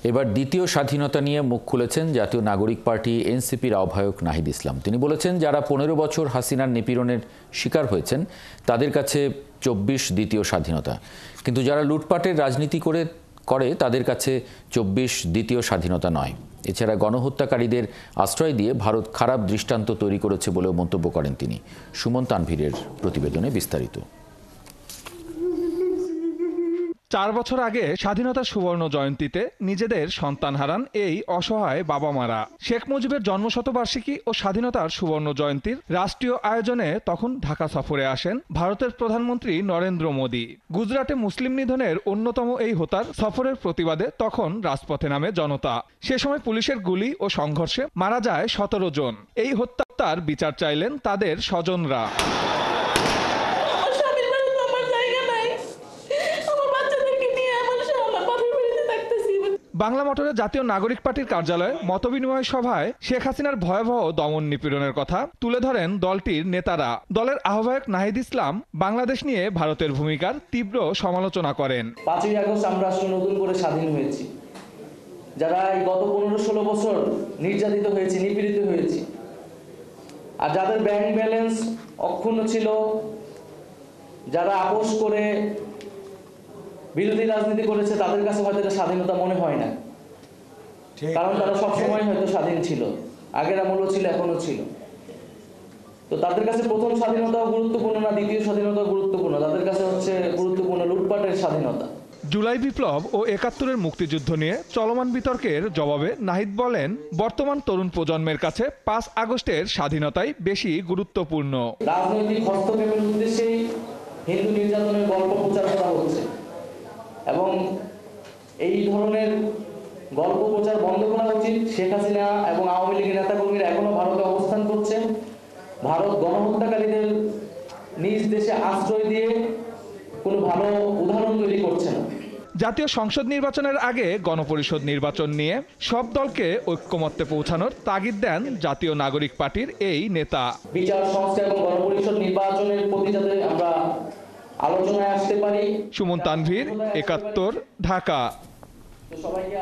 এবার দ্বিতীয় স্বাধীনতা নিয়ে মুখ খুলেছেন জাতীয় নাগরিক পার্টি এনসিপির আহ্বায়ক নাহিদ ইসলাম। তিনি বলেছেন, যারা 15 বছর হাসিনার নিপীড়নের শিকার হয়েছেন তাদের কাছে 24 দ্বিতীয় স্বাধীনতা, কিন্তু যারা লুটপাটের রাজনীতি করে তাদের কাছে 24 দ্বিতীয় স্বাধীনতা নয়। এছাড়া গণহত্যাকারীদের আশ্রয় দিয়ে ভারত খারাপ দৃষ্টান্ত তৈরি করেছে বলেও মন্তব্য করেন তিনি। সুমন তানভীরের প্রতিবেদনে বিস্তারিত। 4 বছর আগে স্বাধীনতার সুবর্ণ জয়ন্তীতে নিজেদের সন্তান হারান এই অসহায় বাবা মারা। শেখ মুজিবের জন্মশতবার্ষিকী ও স্বাধীনতার সুবর্ণ জয়ন্তীর রাষ্ট্রীয় আয়োজনে তখন ঢাকা সফরে আসেন ভারতের প্রধানমন্ত্রী নরেন্দ্র মোদী। গুজরাটে মুসলিম নিধনের অন্যতম এই হোতার সফরের প্রতিবাদে তখন রাজপথে নামে জনতা। সে সময় পুলিশের গুলি ও সংঘর্ষে মারা যায় 17 জন। এই হত্যার বিচার চাইলেন তাদের স্বজনরা। বাংলা মোটরে জাতীয় নাগরিক পার্টির কার্যালয়ে মতবিনিময় সভায় শেখ হাসিনার ভয়াবহ দমন নিপীড়নের কথা তুলে ধরেন দলটির নেতারা। দলের আহ্বায়ক নাহিদ ইসলাম বাংলাদেশ নিয়ে ভারতের ভূমিকার তীব্র সমালোচনা করেন। 5ই আগস্ট আমরা আসলে নতুন করে স্বাধীন হয়েছি। যারা এই গত 15-16 বছর নির্যাতিত হয়েছে, নিপীড়িত হয়েছে, আর যাদের ব্যাংক ব্যালেন্স অক্ষুণ্ণ ছিল, যারা আপোষ করে বিরোধী রাজনীতি করেছে, তাদের কাছে হয়তো এটা স্বাধীনতা মনে হয় না, কারণ তারা সবসময় হয়তো স্বাধীন ছিল। আগের আমলও ছিল, এখনো ছিল। তো তাদের কাছে প্রথম স্বাধীনতাও গুরুত্বপূর্ণ না, দ্বিতীয় স্বাধীনতাও গুরুত্বপূর্ণ। তাদের কাছে হচ্ছে গুরুত্বপূর্ণ লুটপাটের স্বাধীনতা। জুলাই বিপ্লব ও 71-এর মুক্তিযুদ্ধ নিয়ে চলমান বিতর্কের জবাবে নাহিদ বলেন, বর্তমান তরুণ প্রজন্মের কাছে 5 আগস্টের স্বাধীনতাই বেশি গুরুত্বপূর্ণ। রাজনৈতিক হস্তক্ষেপের উদ্দেশ্যেই হিন্দু নির্যাতনের গল্প প্রচার করা হচ্ছে, এবং এই ধরনের গল্প প্রচার বন্ধ করা উচিত। শেখ হাসিনা এবং আওয়ামী লীগের নেতাকর্মীরা এখনো ভারতে অবস্থান করছেন। ভারত গণহত্যাকারীদের নিজ দেশে আশ্রয় দিয়ে কোনো ভালো উদাহরণ তৈরি করছে না। জাতীয় সংসদ নির্বাচনের আগে গণপরিষদ নির্বাচন নিয়ে সব দলকে ঐক্যমত্যে পৌঁছানোর তাগিদ দেন জাতীয় নাগরিক পার্টির এই নেতা। বিচার সংস্কার এবং গণপরিষদ নির্বাচনের প্রতি যাতে আমরা আলোচনায় আসতে পারি। সুমন তানভীর, 71, ঢাকা। সবাইকে